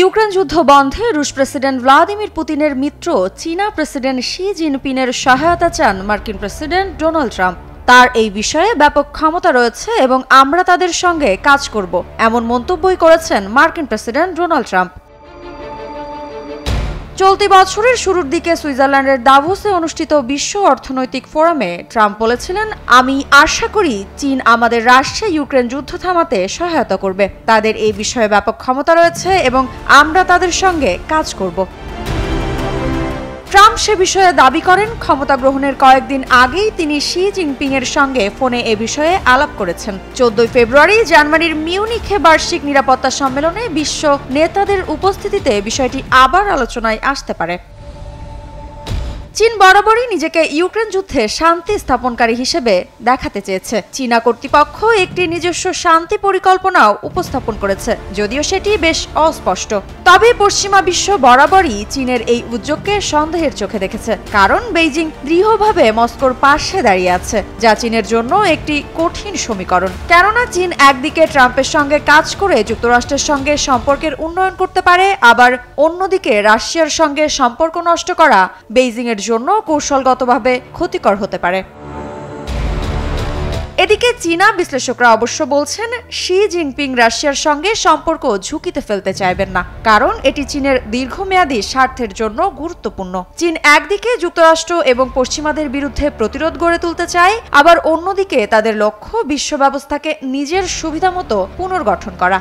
Ukraine যুদ্ধ বন্ধে রুশ প্রেসিডেন্ট ভ্লাদিমির পুতিনের মিত্র চীনা প্রেসিডেন্ট শি জিনপিংয়ের সহায়তা চান মার্কিন প্রেসিডেন্ট ডোনাল্ড ট্রাম্প। তার এই বিষয়ে ব্যাপক ক্ষমতা রয়েছে এবং আমরা তাদের সঙ্গে কাজ করব, এমন মন্তব্যই করেছেন মার্কিন প্রেসিডেন্ট ডোনাল্ড ট্রাম্প। চলতি বছরের শুরুর দিকে সুইজারল্যান্ডের দাভোসে অনুষ্ঠিত বিশ্ব অর্থনৈতিক ফোরামে ট্রাম্প বলেছিলেন, আমি আশা করি চীন আমাদের রাশিয়া ইউক্রেন যুদ্ধ থামাতে সহায়তা করবে। তাদের এই বিষয়ে ব্যাপক ক্ষমতা রয়েছে এবং আমরা তাদের সঙ্গে কাজ করব। ট্রাম্প সে বিষয়ে দাবি করেন, ক্ষমতা গ্রহণের কয়েকদিন আগেই তিনি শি জিনপিংয়ের সঙ্গে ফোনে এ বিষয়ে আলাপ করেছেন। 14 ফেব্রুয়ারি জার্মানির মিউনিখে বার্ষিক নিরাপত্তা সম্মেলনে বিশ্ব নেতাদের উপস্থিতিতে বিষয়টি আবার আলোচনায় আসতে পারে। চীন বরাবরই নিজেকে ইউক্রেন যুদ্ধে শান্তি স্থাপনকারী হিসেবে দেখাতে চেয়েছে। চীনা কর্তৃপক্ষ একটি নিজস্ব শান্তি পরিকল্পনাও উপস্থাপন করেছে, যদিও সেটি বেশ অস্পষ্ট। তবে পশ্চিমা বিশ্ব বরাবরই চীনের এই উদ্যোগকে সন্দেহের চোখে দেখেছে, কারণ বেইজিং দৃঢ়ভাবে মস্কোর পাশে দাঁড়িয়ে আছে, যা চীনের জন্য একটি কঠিন সমীকরণ। কেননা চীন একদিকে ট্রাম্পের সঙ্গে কাজ করে যুক্তরাষ্ট্রের সঙ্গে সম্পর্কের উন্নয়ন করতে পারে, আবার অন্যদিকে রাশিয়ার সঙ্গে সম্পর্ক নষ্ট করা বেইজিংয়ের জন্য কৌশলগতভাবে ক্ষতিকর হতে পারে। এদিকে চীনা বিশ্লেষকরা অবশ্য বলছেন, শি জিনপিং রাশিয়ার সঙ্গে সম্পর্ক ঝুঁকিতে ফেলতে চাইবেন না, কারণ এটি চীনের দীর্ঘমেয়াদী স্বার্থের জন্য গুরুত্বপূর্ণ। চীন একদিকে যুক্তরাষ্ট্র এবং পশ্চিমাদের বিরুদ্ধে প্রতিরোধ গড়ে তুলতে চায়, আবার অন্যদিকে তাদের লক্ষ্য বিশ্ব ব্যবস্থাকে নিজের সুবিধামতো পুনর্গঠন করা।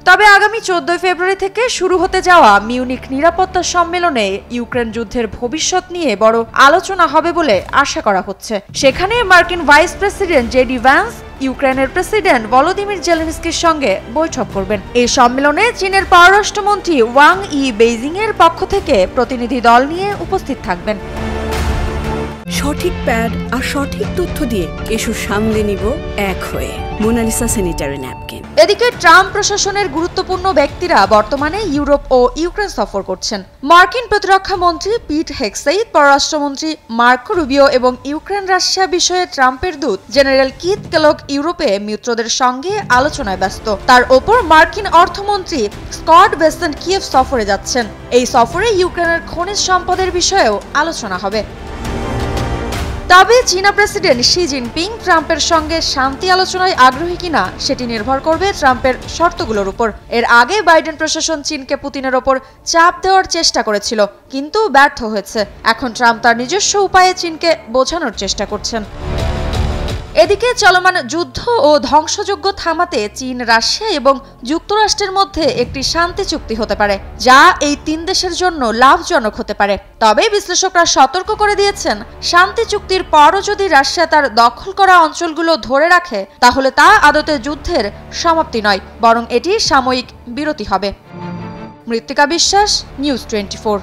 তবে আগামী 14 ফেব্রুয়ারি থেকে শুরু হতে যাওয়া মিউনিখ নিরাপত্তা সম্মেলনে ইউক্রেন যুদ্ধের ভবিষ্যৎ নিয়ে বড় আলোচনা হবে বলে আশা করা হচ্ছে। সেখানে মার্কিন ভাইস প্রেসিডেন্ট জেডি ভ্যান্স ইউক্রেনের প্রেসিডেন্ট ভলোদিমির জেলেনস্কির সঙ্গে বৈঠক করবেন। এই সম্মেলনে চীনের পররাষ্ট্রমন্ত্রী ওয়াং ই বেইজিংয়ের পক্ষ থেকে প্রতিনিধি দল নিয়ে উপস্থিত থাকবেন। সঠিক প্যাড আর সঠিক তথ্য দিয়ে এসব সামলে নিব এক হয়ে। Monalisa sanitary napkin. এদিকে ট্রাম্প প্রশাসনের গুরুত্বপূর্ণ ব্যক্তিরা বর্তমানে ইউরোপ ও ইউক্রেন সফর করছেন। মার্কিন প্রতিরক্ষা মন্ত্রী পিট হেগসেইথ, পররাষ্ট্রমন্ত্রী মার্কো রুবিও এবং ইউক্রেন রাশিয়া বিষয়ে ট্রাম্পের দূত জেনারেল কিথ কেলগ ইউরোপে মিত্রদের সঙ্গে আলোচনায় ব্যস্ত। তার ওপর মার্কিন অর্থমন্ত্রী স্কট বেসেন্ট কিয়েভ সফরে যাচ্ছেন। এই সফরে ইউক্রেনের খনিজ সম্পদের বিষয়েও আলোচনা হবে। তবে চীনা প্রেসিডেন্ট শি জিনপিং ট্রাম্পের সঙ্গে শান্তি আলোচনায় আগ্রহী কিনা সেটি নির্ভর করবে ট্রাম্পের শর্তগুলোর উপর। এর আগে বাইডেন প্রশাসন চীনকে পুতিনের ওপর চাপ দেওয়ার চেষ্টা করেছিল, কিন্তু ব্যর্থ হয়েছে। এখন ট্রাম্প তার নিজস্ব উপায়ে চীনকে বোঝানোর চেষ্টা করছেন। এদিকে চলমান যুদ্ধ ও ধ্বংসযজ্ঞ থামাতে চীন, রাশিয়া এবং যুক্তরাষ্ট্রের মধ্যে একটি শান্তি চুক্তি হতে পারে, যা এই 3 দেশের জন্য লাভজনক হতে পারে। তবে বিশ্লেষকরা সতর্ক করে দিয়েছেন, শান্তি চুক্তির পরও যদি রাশিয়া তার দখল করা অঞ্চলগুলো ধরে রাখে, তাহলে তা আদতে যুদ্ধের সমাপ্তি নয়, বরং এটি সাময়িক বিরতি হবে। মৃত্তিকা বিশ্বাস, নিউজ 24।